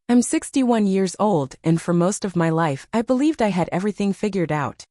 I'm 61 years old, and for most of my life, I believed I had everything figured out.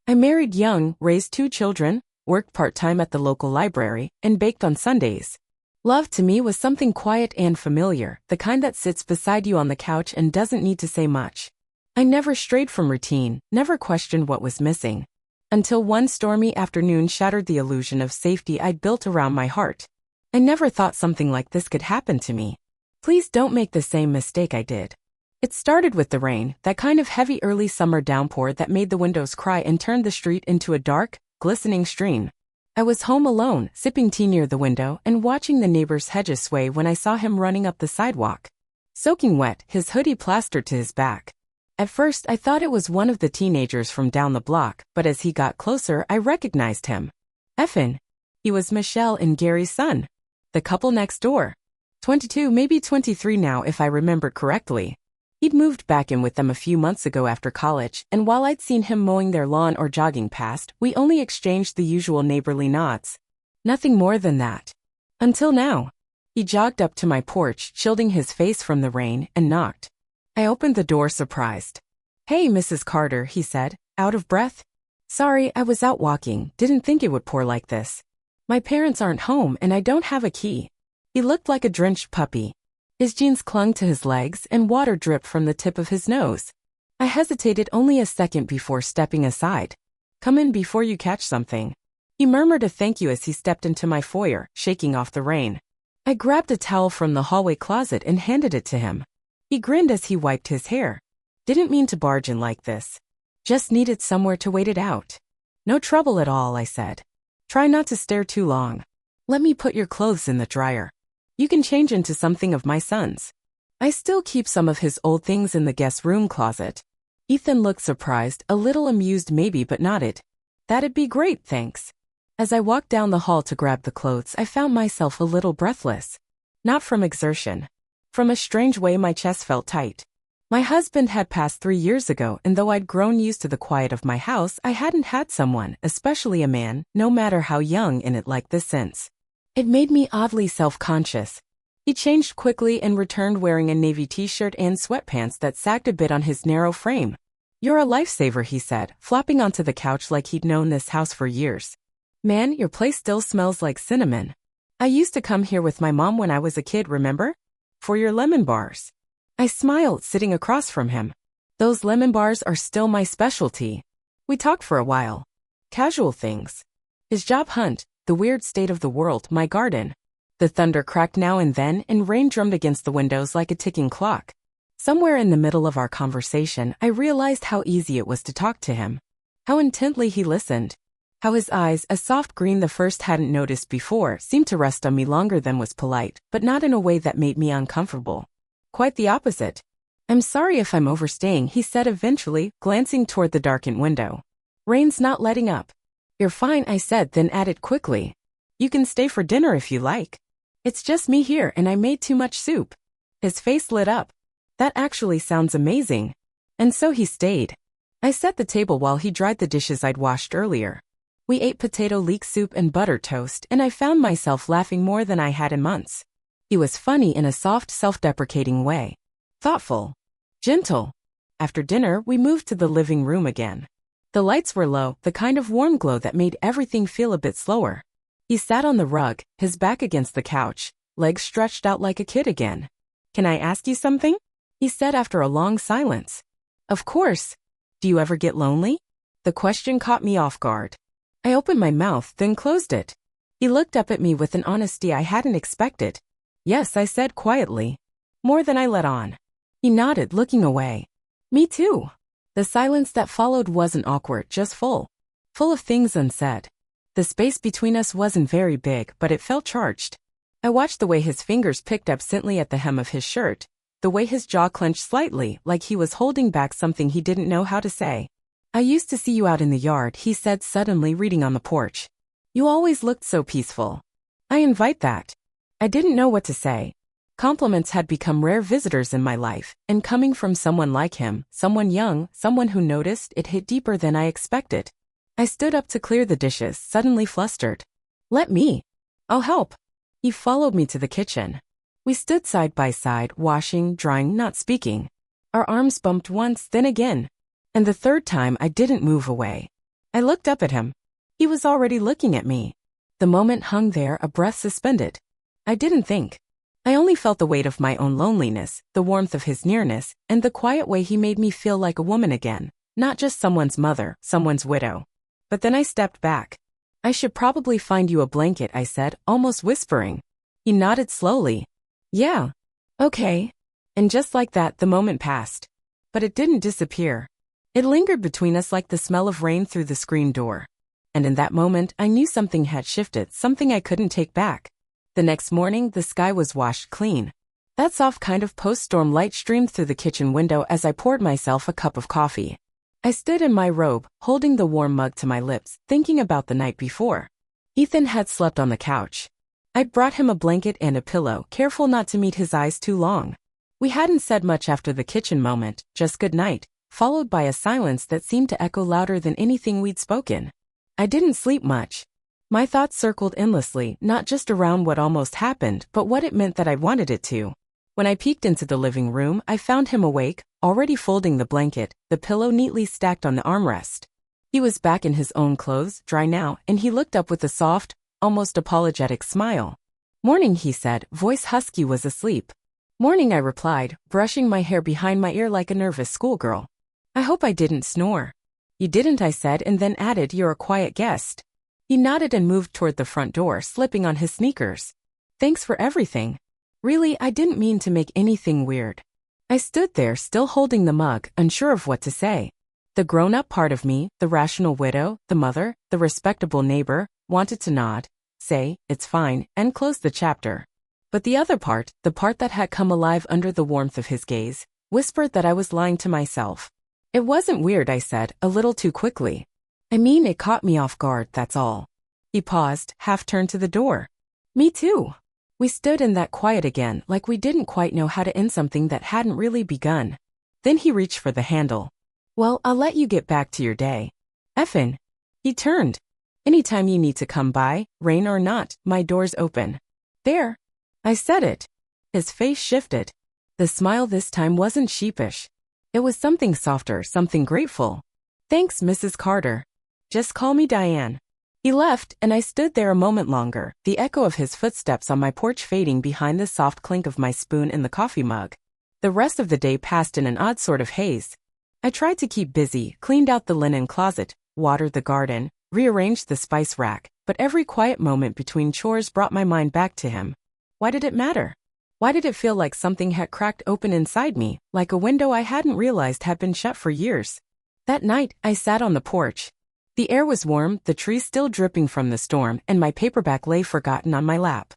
I married young, raised 2 children, worked part-time at the local library, and baked on Sundays. Love to me was something quiet and familiar, the kind that sits beside you on the couch and doesn't need to say much. I never strayed from routine, never questioned what was missing. Until one stormy afternoon shattered the illusion of safety I'd built around my heart. I never thought something like this could happen to me. Please don't make the same mistake I did. It started with the rain, that kind of heavy early summer downpour that made the windows cry and turned the street into a dark, glistening stream. I was home alone, sipping tea near the window and watching the neighbor's hedges sway when I saw him running up the sidewalk. Soaking wet, his hoodie plastered to his back. At first I thought it was one of the teenagers from down the block, but as he got closer I recognized him. Effin. He was Michelle and Gary's son. The couple next door. 22, maybe 23 now if I remember correctly. He'd moved back in with them a few months ago after college, and while I'd seen him mowing their lawn or jogging past, we only exchanged the usual neighborly nods. Nothing more than that. Until now. He jogged up to my porch, shielding his face from the rain, and knocked. I opened the door surprised. "Hey, Mrs. Carter," he said, out of breath. "Sorry, I was out walking, didn't think it would pour like this. My parents aren't home and I don't have a key." He looked like a drenched puppy. His jeans clung to his legs and water dripped from the tip of his nose. I hesitated only a second before stepping aside. "Come in before you catch something." He murmured a thank you as he stepped into my foyer, shaking off the rain. I grabbed a towel from the hallway closet and handed it to him. He grinned as he wiped his hair. "Didn't mean to barge in like this. Just needed somewhere to wait it out." "No trouble at all," I said. "Try not to stare too long. Let me put your clothes in the dryer. You can change into something of my son's. I still keep some of his old things in the guest room closet." Ethan looked surprised, a little amused maybe but nodded. "That'd be great, thanks." As I walked down the hall to grab the clothes, I found myself a little breathless. Not from exertion. From a strange way my chest felt tight. My husband had passed 3 years ago, and though I'd grown used to the quiet of my house, I hadn't had someone, especially a man, no matter how young, in it like this since. It made me oddly self-conscious. He changed quickly and returned wearing a navy t-shirt and sweatpants that sagged a bit on his narrow frame. "You're a lifesaver," he said, flopping onto the couch like he'd known this house for years. "Man, your place still smells like cinnamon. I used to come here with my mom when I was a kid, remember? For your lemon bars." I smiled, sitting across from him. "Those lemon bars are still my specialty." We talked for a while. Casual things. His job hunt, the weird state of the world, my garden. The thunder cracked now and then, and rain drummed against the windows like a ticking clock. Somewhere in the middle of our conversation, I realized how easy it was to talk to him. How intently he listened. How his eyes, a soft green the first hadn't noticed before, seemed to rest on me longer than was polite, but not in a way that made me uncomfortable. Quite the opposite. "I'm sorry if I'm overstaying," he said eventually, glancing toward the darkened window. "Rain's not letting up." "You're fine," I said, then added quickly. "You can stay for dinner if you like. It's just me here and I made too much soup." His face lit up. "That actually sounds amazing." And so he stayed. I set the table while he dried the dishes I'd washed earlier. We ate potato leek soup and butter toast, and I found myself laughing more than I had in months. He was funny in a soft, self-deprecating way. Thoughtful. Gentle. After dinner, we moved to the living room again. The lights were low, the kind of warm glow that made everything feel a bit slower. He sat on the rug, his back against the couch, legs stretched out like a kid again. "Can I ask you something?" he said after a long silence. "Of course. Do you ever get lonely?" The question caught me off guard. I opened my mouth, then closed it. He looked up at me with an honesty I hadn't expected. "Yes," I said quietly. "More than I let on." He nodded, looking away. "Me too." The silence that followed wasn't awkward, just full. Full of things unsaid. The space between us wasn't very big, but it felt charged. I watched the way his fingers picked absently at the hem of his shirt, the way his jaw clenched slightly, like he was holding back something he didn't know how to say. "I used to see you out in the yard," he said suddenly, reading on the porch. "You always looked so peaceful." "I invite that." I didn't know what to say. Compliments had become rare visitors in my life, and coming from someone like him, someone young, someone who noticed, it hit deeper than I expected. I stood up to clear the dishes, suddenly flustered. "Let me. I'll help." He followed me to the kitchen. We stood side by side, washing, drying, not speaking. Our arms bumped once, then again. And the third time I didn't move away. I looked up at him. He was already looking at me. The moment hung there, a breath suspended. I didn't think. I only felt the weight of my own loneliness, the warmth of his nearness, and the quiet way he made me feel like a woman again, not just someone's mother, someone's widow. But then I stepped back. I should probably find you a blanket, I said, almost whispering. He nodded slowly. Yeah. Okay. And just like that, the moment passed. But it didn't disappear. It lingered between us like the smell of rain through the screen door. And in that moment, I knew something had shifted, something I couldn't take back. The next morning, the sky was washed clean. That soft kind of post-storm light streamed through the kitchen window as I poured myself a cup of coffee. I stood in my robe, holding the warm mug to my lips, thinking about the night before. Ethan had slept on the couch. I'd brought him a blanket and a pillow, careful not to meet his eyes too long. We hadn't said much after the kitchen moment, just good night, followed by a silence that seemed to echo louder than anything we'd spoken. I didn't sleep much. My thoughts circled endlessly, not just around what almost happened, but what it meant that I wanted it to. When I peeked into the living room, I found him awake, already folding the blanket, the pillow neatly stacked on the armrest. He was back in his own clothes, dry now, and he looked up with a soft, almost apologetic smile. Morning, he said, voice husky, was asleep. Morning, I replied, brushing my hair behind my ear like a nervous schoolgirl. I hope I didn't snore. You didn't, I said, and then added, you're a quiet guest. He nodded and moved toward the front door, slipping on his sneakers. Thanks for everything. Really, I didn't mean to make anything weird. I stood there, still holding the mug, unsure of what to say. The grown-up part of me, the rational widow, the mother, the respectable neighbor, wanted to nod, say, it's fine, and close the chapter. But the other part, the part that had come alive under the warmth of his gaze, whispered that I was lying to myself. It wasn't weird, I said, a little too quickly. I mean, it caught me off guard, that's all. He paused, half turned to the door. Me too. We stood in that quiet again, like we didn't quite know how to end something that hadn't really begun. Then he reached for the handle. Well, I'll let you get back to your day. Effin. He turned. Anytime you need to come by, rain or not, my door's open. There. I said it. His face shifted. The smile this time wasn't sheepish. It was something softer, something grateful. Thanks, Mrs. Carter. Just call me Diane. He left, and I stood there a moment longer, the echo of his footsteps on my porch fading behind the soft clink of my spoon in the coffee mug. The rest of the day passed in an odd sort of haze. I tried to keep busy, cleaned out the linen closet, watered the garden, rearranged the spice rack, but every quiet moment between chores brought my mind back to him. Why did it matter? Why did it feel like something had cracked open inside me, like a window I hadn't realized had been shut for years? That night, I sat on the porch. The air was warm, the trees still dripping from the storm, and my paperback lay forgotten on my lap.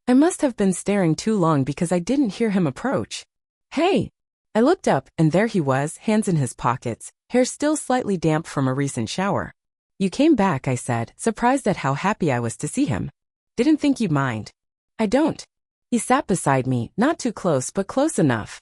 I must have been staring too long because I didn't hear him approach. Hey! I looked up, and there he was, hands in his pockets, hair still slightly damp from a recent shower. You came back, I said, surprised at how happy I was to see him. Didn't think you'd mind. I don't. He sat beside me, not too close but close enough.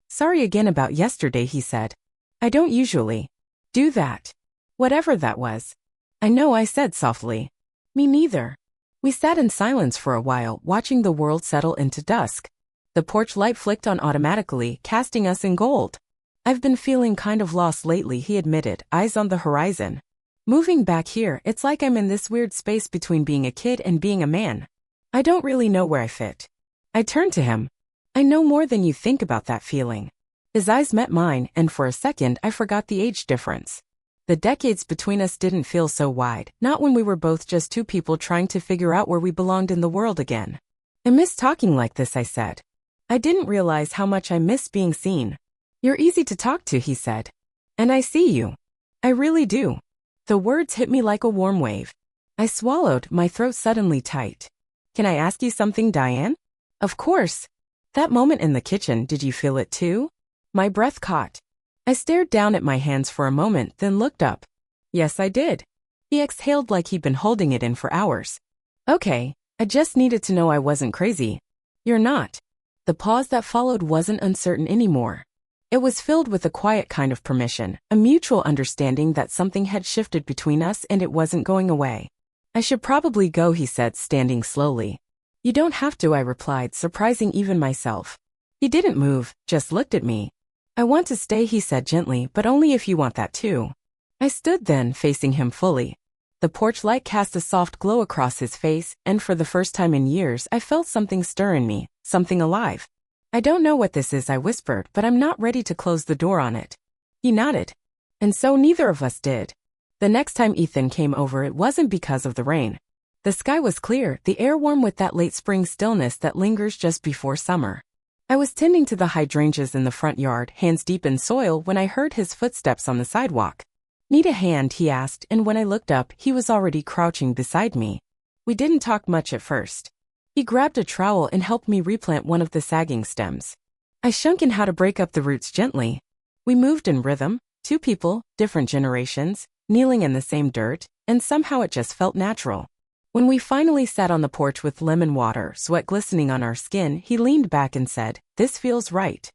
Sorry again about yesterday, he said. I don't usually do that. Whatever that was. I know, I said softly. Me neither. We sat in silence for a while, watching the world settle into dusk. The porch light flicked on automatically, casting us in gold. I've been feeling kind of lost lately, he admitted, eyes on the horizon. Moving back here, it's like I'm in this weird space between being a kid and being a man. I don't really know where I fit. I turned to him. I know more than you think about that feeling. His eyes met mine, and for a second I forgot the age difference. The decades between us didn't feel so wide, not when we were both just two people trying to figure out where we belonged in the world again. I miss talking like this, I said. I didn't realize how much I miss being seen. You're easy to talk to, he said. And I see you. I really do. The words hit me like a warm wave. I swallowed, my throat suddenly tight. Can I ask you something, Diane? Of course. That moment in the kitchen, did you feel it too? My breath caught. I stared down at my hands for a moment, then looked up. Yes, I did. He exhaled like he'd been holding it in for hours. Okay, I just needed to know I wasn't crazy. You're not. The pause that followed wasn't uncertain anymore. It was filled with a quiet kind of permission, a mutual understanding that something had shifted between us and it wasn't going away. I should probably go, he said, standing slowly. You don't have to, I replied, surprising even myself. He didn't move, just looked at me. I want to stay, he said gently, but only if you want that too. I stood then, facing him fully. The porch light cast a soft glow across his face, and for the first time in years I felt something stir in me, something alive. I don't know what this is, I whispered, but I'm not ready to close the door on it. He nodded. And so neither of us did. The next time Ethan came over, it wasn't because of the rain. The sky was clear, the air warm with that late spring stillness that lingers just before summer. I was tending to the hydrangeas in the front yard, hands deep in soil, when I heard his footsteps on the sidewalk. Need a hand, he asked, and when I looked up, he was already crouching beside me. We didn't talk much at first. He grabbed a trowel and helped me replant one of the sagging stems. I shunk in how to break up the roots gently. We moved in rhythm, two people, different generations, kneeling in the same dirt, and somehow it just felt natural. When we finally sat on the porch with lemon water, sweat glistening on our skin, he leaned back and said, "This feels right."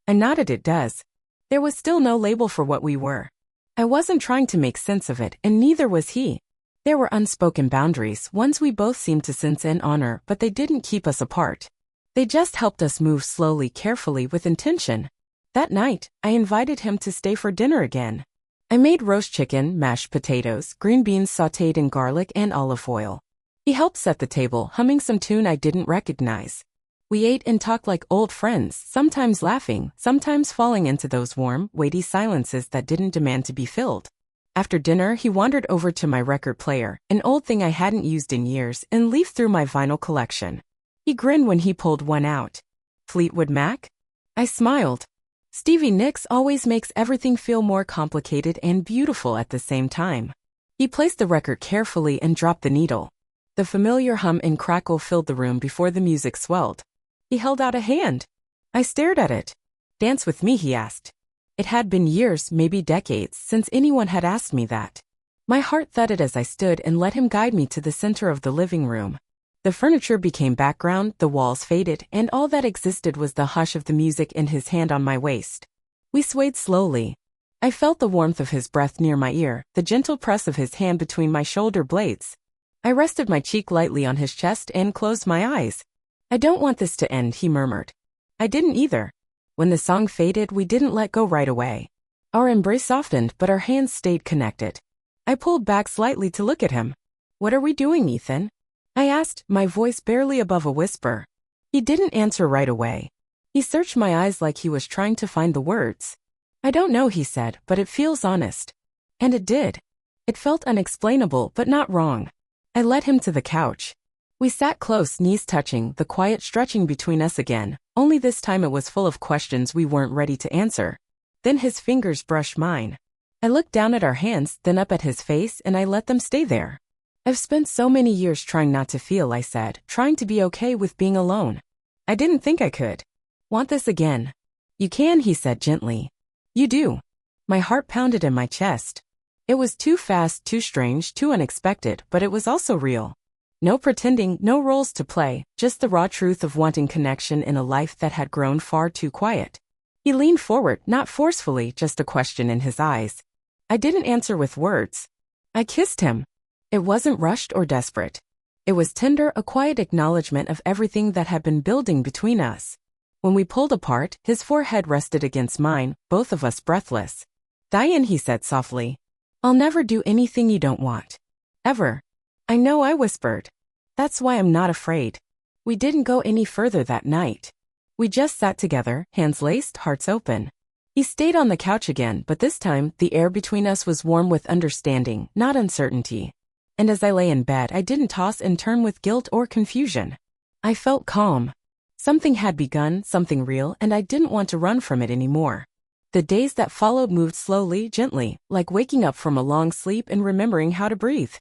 I nodded, it does. There was still no label for what we were. I wasn't trying to make sense of it, and neither was he. There were unspoken boundaries, ones we both seemed to sense and honor, but they didn't keep us apart. They just helped us move slowly, carefully, with intention. That night, I invited him to stay for dinner again. I made roast chicken, mashed potatoes, green beans sautéed in garlic and olive oil. He helped set the table, humming some tune I didn't recognize. We ate and talked like old friends, sometimes laughing, sometimes falling into those warm, weighty silences that didn't demand to be filled. After dinner, he wandered over to my record player, an old thing I hadn't used in years, and leafed through my vinyl collection. He grinned when he pulled one out. Fleetwood Mac? I smiled. Stevie Nicks always makes everything feel more complicated and beautiful at the same time. He placed the record carefully and dropped the needle. The familiar hum and crackle filled the room before the music swelled. He held out a hand. I stared at it. "Dance with me?" he asked. It had been years, maybe decades, since anyone had asked me that. My heart thudded as I stood and let him guide me to the center of the living room. The furniture became background, the walls faded, and all that existed was the hush of the music and his hand on my waist. We swayed slowly. I felt the warmth of his breath near my ear, the gentle press of his hand between my shoulder blades. I rested my cheek lightly on his chest and closed my eyes. "I don't want this to end," he murmured. I didn't either. When the song faded, we didn't let go right away. Our embrace softened, but our hands stayed connected. I pulled back slightly to look at him. "What are we doing, Ethan?" I asked, my voice barely above a whisper. He didn't answer right away. He searched my eyes like he was trying to find the words. "I don't know," he said, "but it feels honest." And it did. It felt unexplainable, but not wrong. I led him to the couch. We sat close, knees touching, the quiet stretching between us again, only this time it was full of questions we weren't ready to answer. Then his fingers brushed mine. I looked down at our hands, then up at his face, and I let them stay there. "I've spent so many years trying not to feel," I said, "trying to be okay with being alone. I didn't think I could. Want this again?" "You can," he said gently. "You do." My heart pounded in my chest. It was too fast, too strange, too unexpected, but it was also real. No pretending, no roles to play, just the raw truth of wanting connection in a life that had grown far too quiet. He leaned forward, not forcefully, just a question in his eyes. I didn't answer with words. I kissed him. It wasn't rushed or desperate. It was tender, a quiet acknowledgement of everything that had been building between us. When we pulled apart, his forehead rested against mine, both of us breathless. "Diane," he said softly, "I'll never do anything you don't want. Ever." "I know," I whispered. "That's why I'm not afraid." We didn't go any further that night. We just sat together, hands laced, hearts open. He stayed on the couch again, but this time, the air between us was warm with understanding, not uncertainty. And as I lay in bed, I didn't toss and turn with guilt or confusion. I felt calm. Something had begun, something real, and I didn't want to run from it anymore. The days that followed moved slowly, gently, like waking up from a long sleep and remembering how to breathe.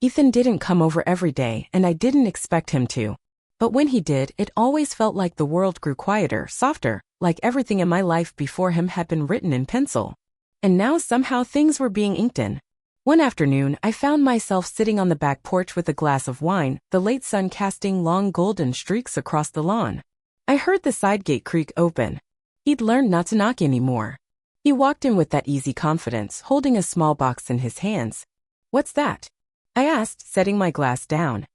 Ethan didn't come over every day, and I didn't expect him to. But when he did, it always felt like the world grew quieter, softer, like everything in my life before him had been written in pencil. And now somehow things were being inked in. One afternoon, I found myself sitting on the back porch with a glass of wine, the late sun casting long golden streaks across the lawn. I heard the side gate creak open. He'd learned not to knock anymore. He walked in with that easy confidence, holding a small box in his hands. "What's that?" I asked, setting my glass down.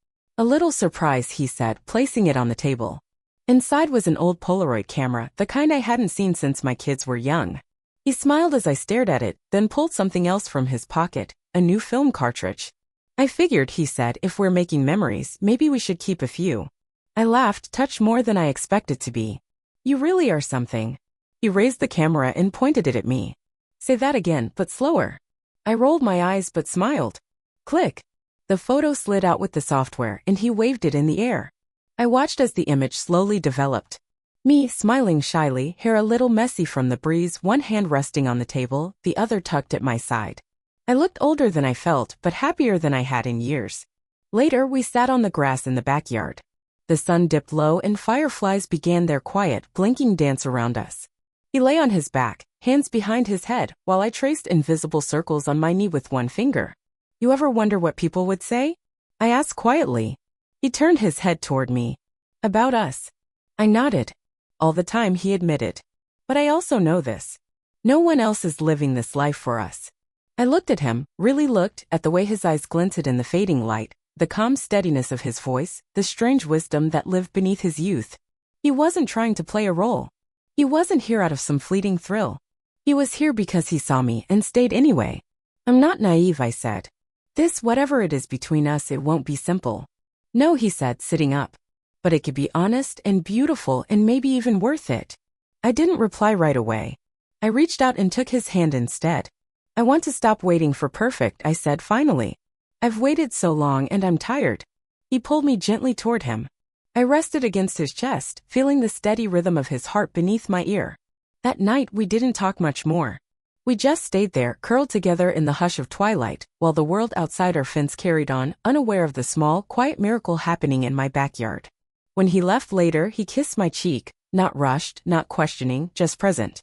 A little surprised, he said, placing it on the table. Inside was an old Polaroid camera, the kind I hadn't seen since my kids were young. He smiled as I stared at it, then pulled something else from his pocket, a new film cartridge. I figured, he said, if we're making memories, maybe we should keep a few. I laughed, touched more than I expected to be. You really are something. He raised the camera and pointed it at me. Say that again, but slower. I rolled my eyes but smiled. Click. The photo slid out with the software and he waved it in the air. I watched as the image slowly developed. Me, smiling shyly, hair a little messy from the breeze, one hand resting on the table, the other tucked at my side. I looked older than I felt, but happier than I had in years. Later, we sat on the grass in the backyard. The sun dipped low and fireflies began their quiet, blinking dance around us. He lay on his back, hands behind his head, while I traced invisible circles on my knee with one finger. You ever wonder what people would say? I asked quietly. He turned his head toward me. About us. I nodded. All the time, he admitted. But I also know this. No one else is living this life for us. I looked at him, really looked, at the way his eyes glinted in the fading light, the calm steadiness of his voice, the strange wisdom that lived beneath his youth. He wasn't trying to play a role. He wasn't here out of some fleeting thrill. He was here because he saw me and stayed anyway. I'm not naive, I said. This, whatever it is between us, it won't be simple. No, he said, sitting up. But it could be honest and beautiful and maybe even worth it. I didn't reply right away. I reached out and took his hand instead. I want to stop waiting for perfect, I said finally. I've waited so long and I'm tired. He pulled me gently toward him. I rested against his chest, feeling the steady rhythm of his heart beneath my ear. That night we didn't talk much more. We just stayed there, curled together in the hush of twilight, while the world outside our fence carried on, unaware of the small, quiet miracle happening in my backyard. When he left later, he kissed my cheek, not rushed, not questioning, just present.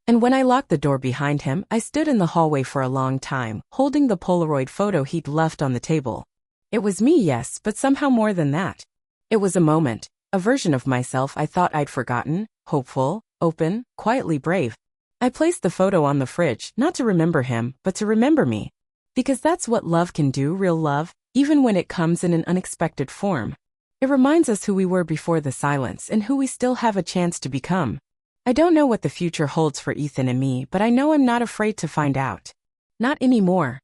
And when I locked the door behind him, I stood in the hallway for a long time, holding the Polaroid photo he'd left on the table. It was me, yes, but somehow more than that. It was a moment, a version of myself I thought I'd forgotten, hopeful, open, quietly brave. I placed the photo on the fridge, not to remember him, but to remember me. Because that's what love can do, real love, even when it comes in an unexpected form. It reminds us who we were before the silence and who we still have a chance to become. I don't know what the future holds for Ethan and me, but I know I'm not afraid to find out. Not anymore.